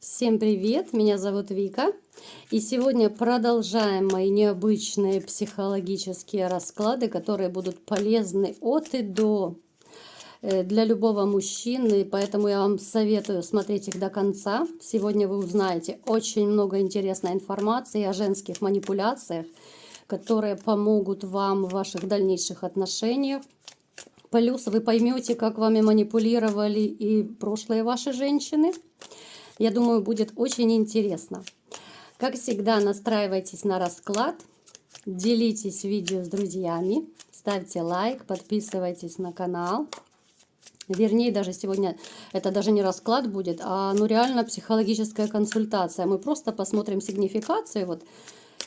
Всем привет, меня зовут Вика, и сегодня продолжаем мои необычные психологические расклады, которые будут полезны от и до для любого мужчины, поэтому я вам советую смотреть их до конца. Сегодня вы узнаете очень много интересной информации о женских манипуляциях, которые помогут вам в ваших дальнейших отношениях. Плюс вы поймете, как вами манипулировали и прошлые ваши женщины. Я думаю, будет очень интересно. Как всегда, настраивайтесь на расклад, делитесь видео с друзьями, ставьте лайк, подписывайтесь на канал. Вернее, даже сегодня это даже не расклад будет, а реально психологическая консультация. Мы просто посмотрим сигнификации, вот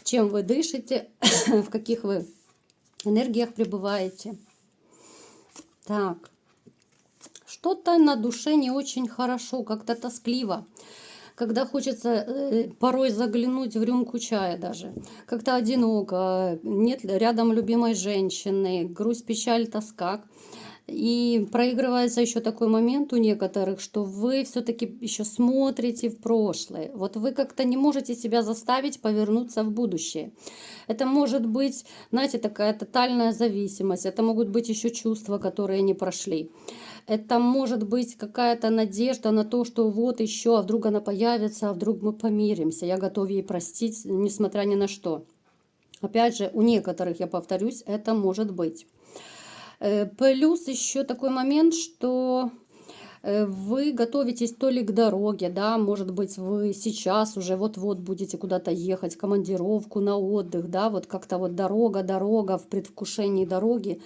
чем вы дышите, в каких вы энергиях пребываете. Так. Что-то на душе не очень хорошо, как-то тоскливо. Когда хочется порой заглянуть в рюмку чая даже. Как-то одиноко, нет рядом любимой женщины, грусть, печаль, тоска. И проигрывается еще такой момент у некоторых, что вы все-таки еще смотрите в прошлое. Вот вы как-то не можете себя заставить повернуться в будущее. Это может быть, знаете, такая тотальная зависимость. Это могут быть еще чувства, которые не прошли. Это может быть какая-то надежда на то, что вот еще, а вдруг она появится, а вдруг мы помиримся. Я готов ей простить, несмотря ни на что. Опять же, у некоторых, я повторюсь, это может быть. Плюс еще такой момент, что вы готовитесь то ли к дороге, да, может быть, вы сейчас уже вот-вот будете куда-то ехать, в командировку, на отдых, да, вот как-то вот дорога, в предвкушении дороги.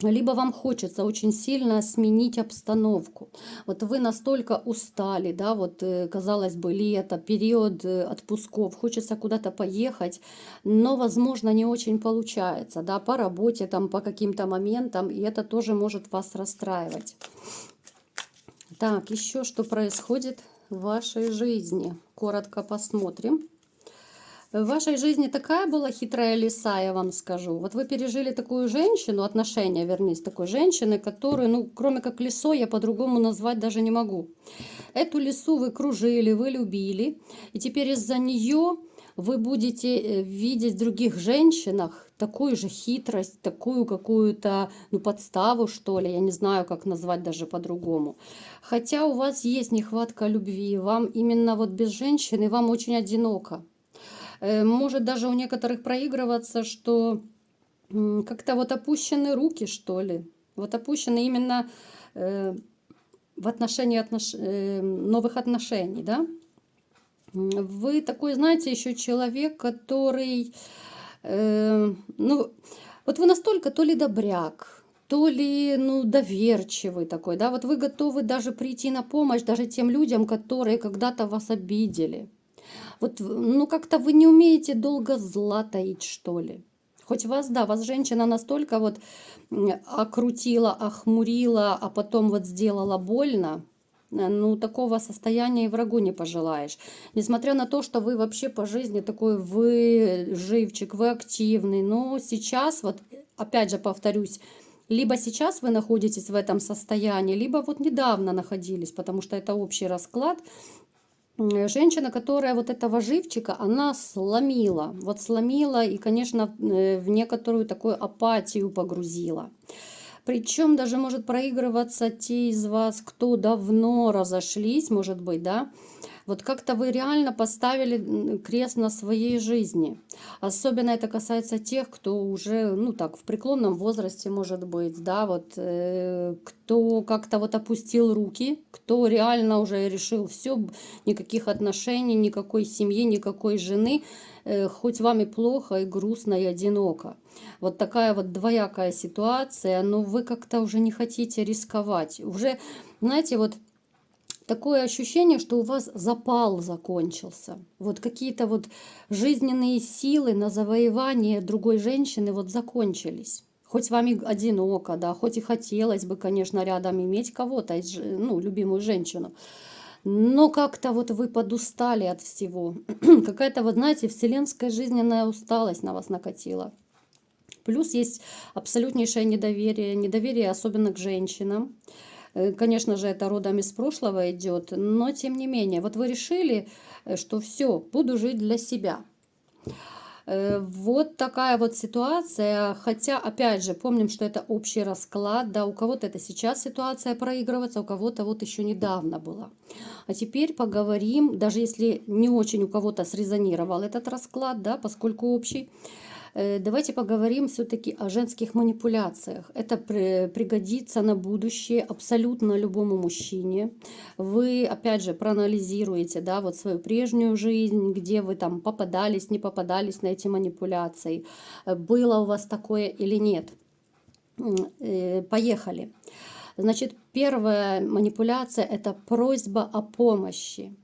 Либо вам хочется очень сильно сменить обстановку. Вот вы настолько устали, да, вот казалось бы, лето, период отпусков, хочется куда-то поехать, но, возможно, не очень получается, да, по работе, там, по каким-то моментам, и это тоже может вас расстраивать. Так, еще что происходит в вашей жизни? Коротко посмотрим. В вашей жизни такая была хитрая лиса, я вам скажу. Вот вы пережили такую женщину, отношения, вернее, с такой женщиной, которую, ну, кроме как лисой, я по-другому назвать даже не могу. Эту лису вы кружили, вы любили, и теперь из-за нее вы будете видеть в других женщинах такую же хитрость, такую какую-то, ну, подставу, что ли, я не знаю, как назвать даже по-другому. Хотя у вас есть нехватка любви, вам именно вот без женщины, вам очень одиноко. Может даже у некоторых проигрываться, что как-то вот опущены руки, что ли. Вот опущены именно в отношении новых отношений, да. Вы такой, знаете, еще человек, который, ну, вот вы настолько то ли добряк, то ли, ну, доверчивый такой, да, вот вы готовы даже прийти на помощь даже тем людям, которые когда-то вас обидели. Вот, ну, как-то вы не умеете долго зла таить, что ли. Хоть вас, да, вас женщина настолько вот окрутила, охмурила, а потом вот сделала больно, ну, такого состояния и врагу не пожелаешь. Несмотря на то, что вы вообще по жизни такой, вы живчик, вы активный, но сейчас, вот, опять же повторюсь, либо сейчас вы находитесь в этом состоянии, либо вот недавно находились, потому что это общий расклад. Женщина, которая вот этого живчика, она сломила. Вот сломила и, конечно, в некоторую такую апатию погрузила. Причем даже может проигрываться те из вас, кто давно разошлись, может быть, да, вот как-то вы реально поставили крест на своей жизни. Особенно это касается тех, кто уже, ну так, в преклонном возрасте, может быть, да, вот, кто как-то вот опустил руки, кто реально уже решил все, никаких отношений, никакой семьи, никакой жены, хоть вам и плохо, и грустно, и одиноко. Вот такая вот двоякая ситуация, но вы как-то уже не хотите рисковать. Уже, знаете, вот такое ощущение, что у вас запал закончился. Вот какие-то вот жизненные силы на завоевание другой женщины вот закончились. Хоть вам и одиноко, да, хоть и хотелось бы, конечно, рядом иметь кого-то, ну, любимую женщину. Но как-то вот вы подустали от всего. Какая-то вот, знаете, вселенская жизненная усталость на вас накатила. Плюс есть абсолютнейшее недоверие, недоверие особенно к женщинам. Конечно же, это родом из прошлого идет, но тем не менее, вот вы решили, что все, буду жить для себя. Вот такая вот ситуация, хотя, опять же, помним, что это общий расклад, да, у кого-то это сейчас ситуация проигрывается, у кого-то вот еще недавно была. А теперь поговорим, даже если не очень у кого-то срезонировал этот расклад, да, поскольку общий, давайте поговорим все-таки о женских манипуляциях. Это пригодится на будущее абсолютно любому мужчине. Вы, опять же, проанализируете, да, вот свою прежнюю жизнь, где вы там попадались, не попадались на эти манипуляции, было у вас такое или нет. Поехали. Значит, первая манипуляция – это просьба о помощи.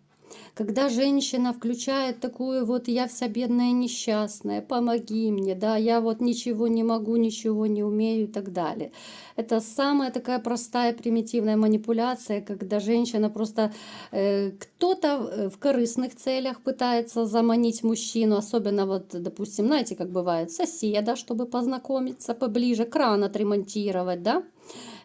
Когда женщина включает такую вот «я вся бедная несчастная, помоги мне», да, «я вот ничего не могу, ничего не умею» и так далее. Это самая такая простая примитивная манипуляция, когда женщина просто кто-то в корыстных целях пытается заманить мужчину, особенно вот, допустим, знаете, как бывает, соседа, чтобы познакомиться поближе, кран отремонтировать, да,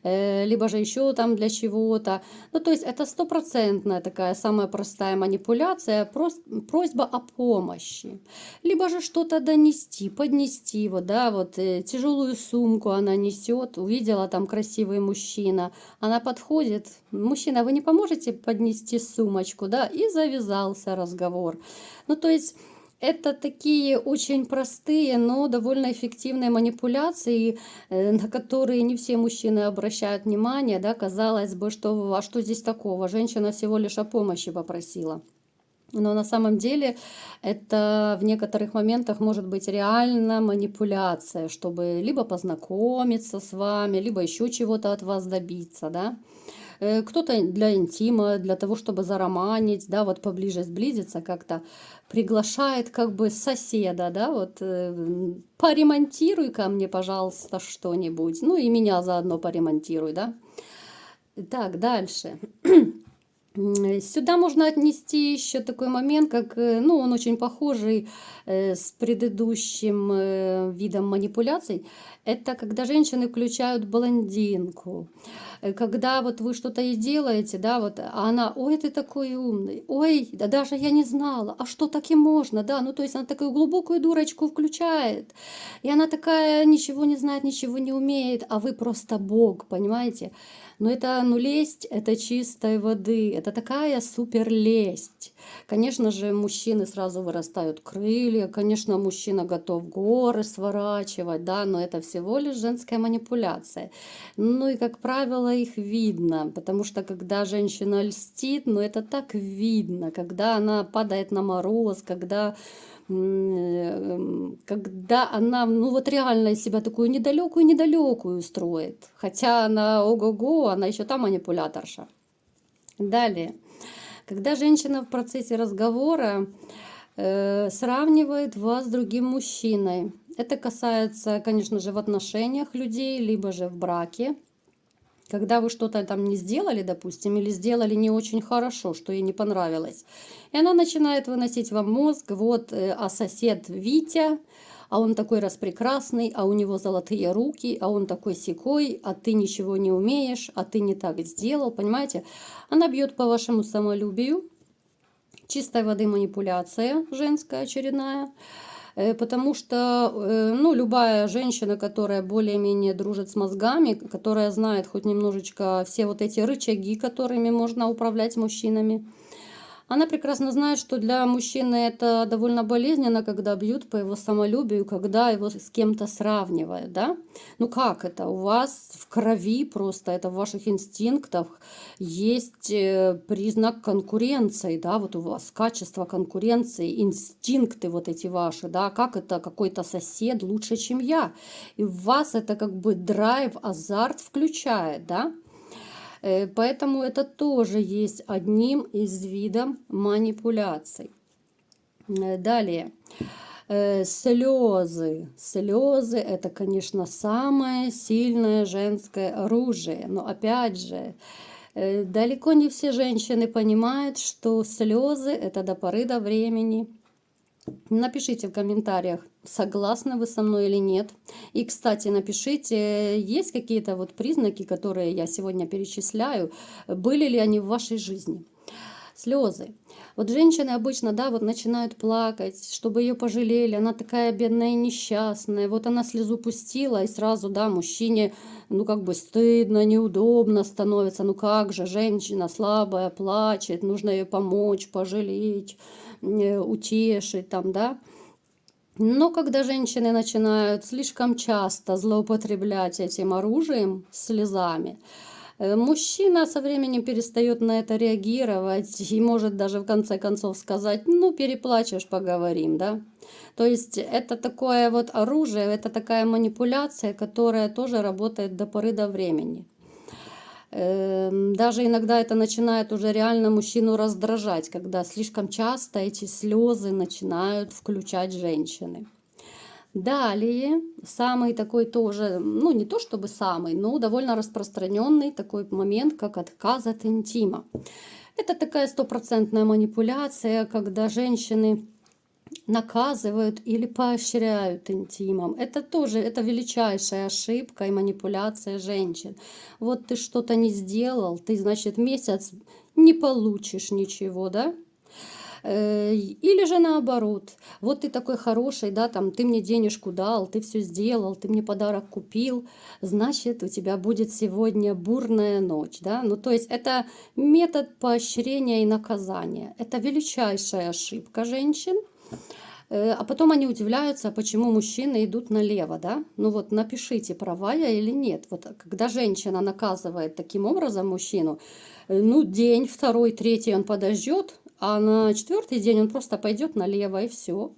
либо же еще там для чего-то. Ну, то есть это стопроцентная такая самая простая манипуляция, просьба о помощи. Либо же что-то донести, поднести, вот, да, вот тяжелую сумку она несет, увидела там красивый мужчина, она подходит, мужчина, вы не поможете поднести сумочку, да, и завязался разговор. Ну, то есть это такие очень простые, но довольно эффективные манипуляции, на которые не все мужчины обращают внимание. Да? Казалось бы, а что здесь такого? Женщина всего лишь о помощи попросила. Но на самом деле это в некоторых моментах может быть реально манипуляция, чтобы либо познакомиться с вами, либо еще чего-то от вас добиться, да. Кто-то для интима, для того, чтобы зароманить, да, вот поближе сблизиться, как-то приглашает как бы соседа, да, вот поремонтируй ко мне, пожалуйста, что-нибудь, ну и меня заодно поремонтируй, да. Так, дальше. Сюда можно отнести еще такой момент, как, ну, он очень похожий с предыдущим видом манипуляций. Это когда женщины включают блондинку. Когда вот вы что-то и делаете, да, вот, а она, ой, ты такой умный, ой, да даже я не знала, а что так и можно, да, ну, то есть она такую глубокую дурочку включает, и она такая ничего не знает, ничего не умеет, а вы просто бог, понимаете? Но это, ну, лесть, это чистой воды, это такая супер лесть. Конечно же, мужчины сразу вырастают крылья, конечно, мужчина готов горы сворачивать, да, но это всего лишь женская манипуляция. Ну и, как правило, их видно, потому что когда женщина льстит, ну это так видно, когда она падает на мороз, когда она, ну вот реально из себя такую недалекую строит. Хотя она ого-го, она еще та манипуляторша. Далее. Когда женщина в процессе разговора сравнивает вас с другим мужчиной. Это касается, конечно же, в отношениях людей, либо же в браке. Когда вы что-то там не сделали, допустим, или сделали не очень хорошо, что ей не понравилось, и она начинает выносить вам мозг, вот, а сосед Витя, а он такой распрекрасный, а у него золотые руки, а он такой сякой, а ты ничего не умеешь, а ты не так сделал, понимаете? Она бьет по вашему самолюбию, чистой воды манипуляция женская очередная. Потому что, ну, любая женщина, которая более-менее дружит с мозгами, которая знает хоть немножечко все вот эти рычаги, которыми можно управлять мужчинами, она прекрасно знает, что для мужчины это довольно болезненно, когда бьют по его самолюбию, когда его с кем-то сравнивают, да? Ну как это? У вас в крови просто, это в ваших инстинктах есть признак конкуренции, да? Вот у вас качество конкуренции, инстинкты вот эти ваши, да? Как это какой-то сосед лучше, чем я? И в вас это как бы драйв, азарт включает, да? Поэтому это тоже есть одним из видов манипуляций. Далее. Слезы. Слезы – это, конечно, самое сильное женское оружие. Но опять же, далеко не все женщины понимают, что слезы – это до поры до времени Напишите в комментариях, согласны вы со мной или нет. И, кстати, напишите, есть какие-то вот признаки, которые я сегодня перечисляю, были ли они в вашей жизни. Слезы. Вот женщины обычно, да, вот начинают плакать, чтобы ее пожалели, она такая бедная и несчастная, вот она слезу пустила, и сразу, да, мужчине, ну, как бы стыдно, неудобно становится, ну, как же, женщина слабая, плачет, нужно ей помочь, пожалеть, утешить, там, да. Но когда женщины начинают слишком часто злоупотреблять этим оружием, слезами, мужчина со временем перестает на это реагировать и может даже в конце концов сказать, ну, переплачешь, поговорим, да. То есть это такое вот оружие, это такая манипуляция, которая тоже работает до поры до времени. Даже иногда это начинает уже реально мужчину раздражать, когда слишком часто эти слезы начинают включать женщины. Далее, самый такой тоже, ну не то чтобы самый, но довольно распространенный такой момент, как отказ от интима. Это такая стопроцентная манипуляция, когда женщины наказывают или поощряют интимом. Это тоже, это величайшая ошибка и манипуляция женщин. Вот ты что-то не сделал, ты, значит, месяц не получишь ничего, да? Или же наоборот, вот ты такой хороший, да, там, ты мне денежку дал, ты все сделал, ты мне подарок купил, значит, у тебя будет сегодня бурная ночь, да. Ну, то есть это метод поощрения и наказания. Это величайшая ошибка женщин. А потом они удивляются, почему мужчины идут налево, да? Ну вот напишите, права я или нет. Вот когда женщина наказывает таким образом мужчину, ну день, второй, третий он подождет, а на четвертый день он просто пойдет налево и все.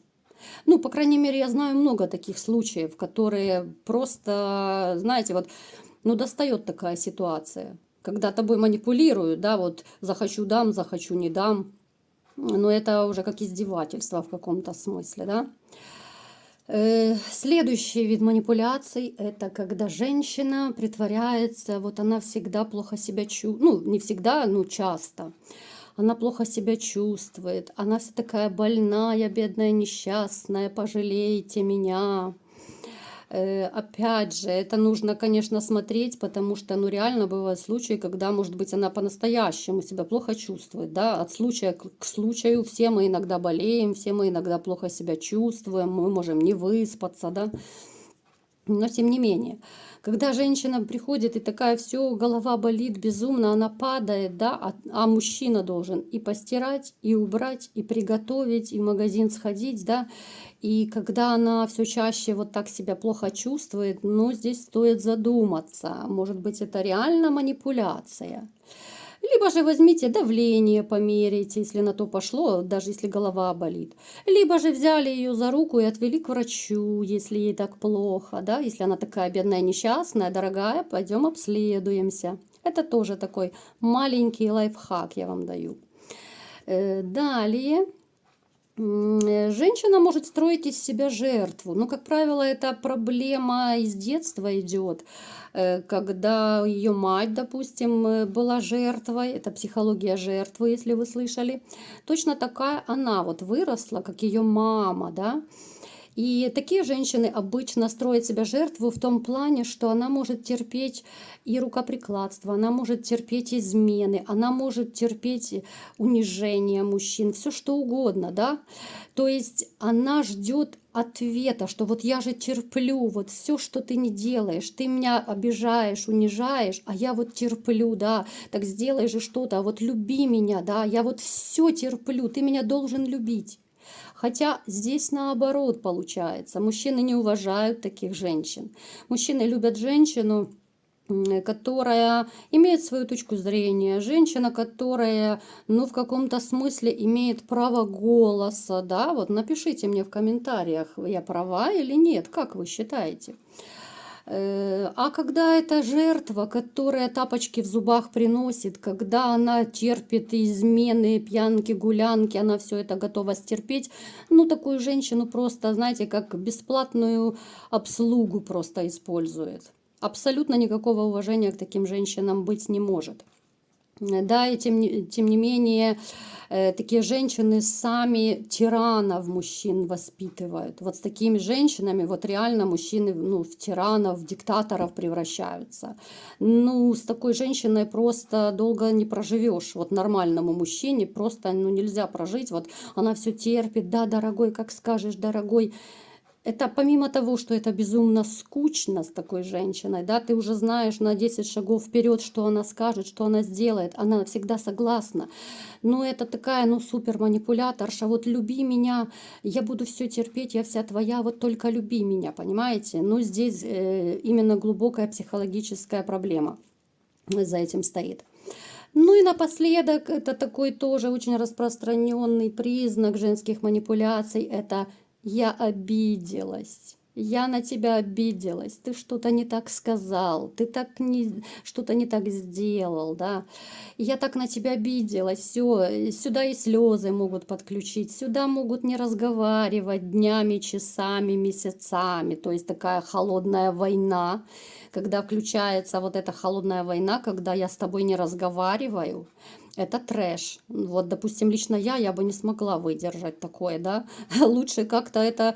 Ну, по крайней мере, я знаю много таких случаев, которые просто, знаете, вот, ну, достает такая ситуация, когда тобой манипулируют, да, вот захочу дам, захочу не дам. Но это уже как издевательство в каком-то смысле, да. Следующий вид манипуляций – это когда женщина притворяется, вот она всегда плохо себя чувствует, ну, не всегда, но часто. Она плохо себя чувствует, она вся такая больная, бедная, несчастная, пожалейте меня. Опять же, это нужно, конечно, смотреть, потому что, ну, реально бывают случаи, когда, может быть, она по-настоящему себя плохо чувствует, да, от случая к случаю все мы иногда болеем, все мы иногда плохо себя чувствуем, мы можем не выспаться, да, но тем не менее, когда женщина приходит и такая все, голова болит безумно, она падает, да, а мужчина должен и постирать, и убрать, и приготовить, и в магазин сходить, да, и когда она все чаще вот так себя плохо чувствует, ну, здесь стоит задуматься, может быть, это реально манипуляция. Либо же возьмите давление, померяйте, если на то пошло, даже если голова болит. Либо же взяли ее за руку и отвели к врачу, если ей так плохо, да, если она такая бедная, несчастная, дорогая, пойдем обследуемся. Это тоже такой маленький лайфхак я вам даю. Далее. Женщина может строить из себя жертву. Но, как правило, эта проблема из детства идет, когда ее мать, допустим, была жертвой. Это психология жертвы, если вы слышали. Точно такая она вот выросла, как ее мама, да. И такие женщины обычно строят себя жертву в том плане, что она может терпеть и рукоприкладство, она может терпеть измены, она может терпеть унижение мужчин, все что угодно, да. То есть она ждет ответа, что вот я же терплю, вот все, что ты не делаешь, ты меня обижаешь, унижаешь, а я вот терплю, да, так сделай же что-то, а вот люби меня, да, я вот все терплю, ты меня должен любить. Хотя здесь наоборот получается. Мужчины не уважают таких женщин. Мужчины любят женщину, которая имеет свою точку зрения, женщина, которая, ну, в каком-то смысле имеет право голоса, да, вот напишите мне в комментариях, я права или нет, как вы считаете? А когда это жертва, которая тапочки в зубах приносит, когда она терпит измены, пьянки, гулянки, она все это готова стерпеть, ну, такую женщину просто, знаете, как бесплатную обслугу просто использует. Абсолютно никакого уважения к таким женщинам быть не может. Да, и тем не менее, такие женщины сами тиранов мужчин воспитывают. Вот с такими женщинами вот реально мужчины, ну, в тиранов, в диктаторов превращаются. Ну, с такой женщиной просто долго не проживешь. Вот нормальному мужчине просто, ну, нельзя прожить. Вот она все терпит, да, дорогой, как скажешь, дорогой. Это помимо того, что это безумно скучно с такой женщиной, да, ты уже знаешь на 10 шагов вперед, что она скажет, что она сделает, она всегда согласна. Но это такая, ну, супер манипуляторша, вот люби меня, я буду все терпеть, я вся твоя, вот только люби меня, понимаете? Ну, здесь именно глубокая психологическая проблема за этим стоит. Ну и напоследок, это такой тоже очень распространенный признак женских манипуляций, это «я обиделась». Я на тебя обиделась, ты что-то не так сказал, ты так не, что-то не так сделал, да. Я так на тебя обиделась, все, сюда и слезы могут подключить, сюда могут не разговаривать днями, часами, месяцами, то есть такая холодная война, когда включается вот эта холодная война, когда я с тобой не разговариваю, это трэш. Вот, допустим, лично я бы не смогла выдержать такое, да. Лучше как-то это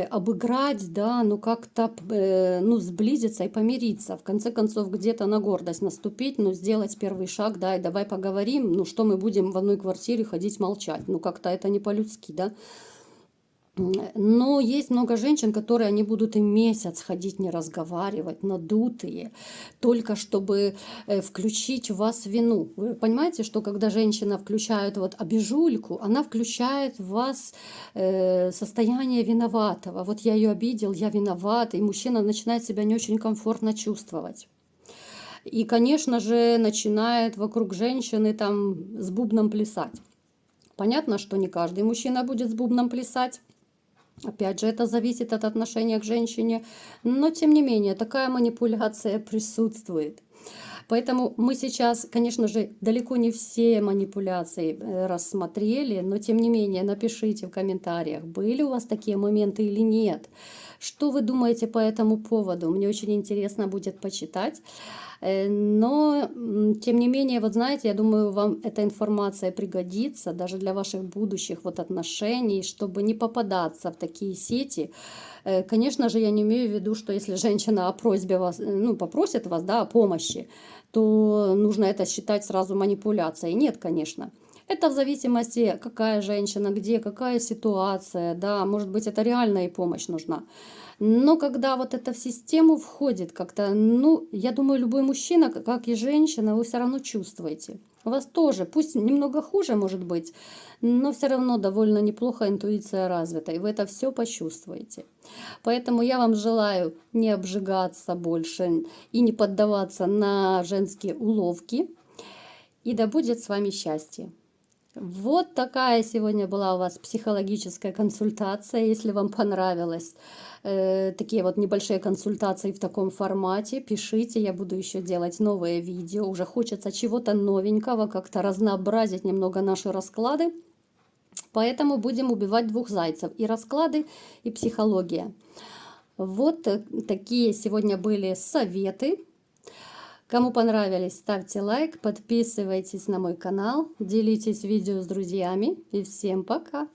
обыграть, да, ну как-то, ну, сблизиться и помириться. В конце концов, где-то на гордость наступить, ну, сделать первый шаг, да, и давай поговорим, ну, что мы будем в одной квартире ходить молчать. Ну, как-то это не по-людски, да. Но есть много женщин, которые они будут и месяц ходить, не разговаривать, надутые, только чтобы включить в вас вину. Вы понимаете, что когда женщина включает вот обижульку, она включает в вас состояние виноватого. Вот я ее обидел, я виноват, и мужчина начинает себя не очень комфортно чувствовать. И, конечно же, начинает вокруг женщины там с бубном плясать. Понятно, что не каждый мужчина будет с бубном плясать. Опять же, это зависит от отношения к женщине, но тем не менее, такая манипуляция присутствует. Поэтому мы сейчас, конечно же, далеко не все манипуляции рассмотрели, но тем не менее, напишите в комментариях, были у вас такие моменты или нет. Что вы думаете по этому поводу? Мне очень интересно будет почитать. Но, тем не менее, вот знаете, я думаю, вам эта информация пригодится даже для ваших будущих вот отношений, чтобы не попадаться в такие сети. Конечно же, я не имею в виду, что если женщина о просьбе вас, ну, попросит вас, да, о помощи, то нужно это считать сразу манипуляцией. Нет, конечно. Это в зависимости, какая женщина, где, какая ситуация, да, может быть, это реальная и помощь нужна. Но когда вот это в систему входит как-то, ну, я думаю, любой мужчина, как и женщина, вы все равно чувствуете. У вас тоже, пусть немного хуже может быть, но все равно довольно неплохо интуиция развита, и вы это все почувствуете. Поэтому я вам желаю не обжигаться больше и не поддаваться на женские уловки, и да будет с вами счастье. Вот такая сегодня была у вас психологическая консультация. Если вам понравилось такие вот небольшие консультации в таком формате, пишите, я буду еще делать новые видео. Уже хочется чего-то новенького, как-то разнообразить немного наши расклады. Поэтому будем убивать двух зайцев: и расклады, и психология. Вот такие сегодня были советы. Кому понравились, ставьте лайк, подписывайтесь на мой канал, делитесь видео с друзьями и всем пока!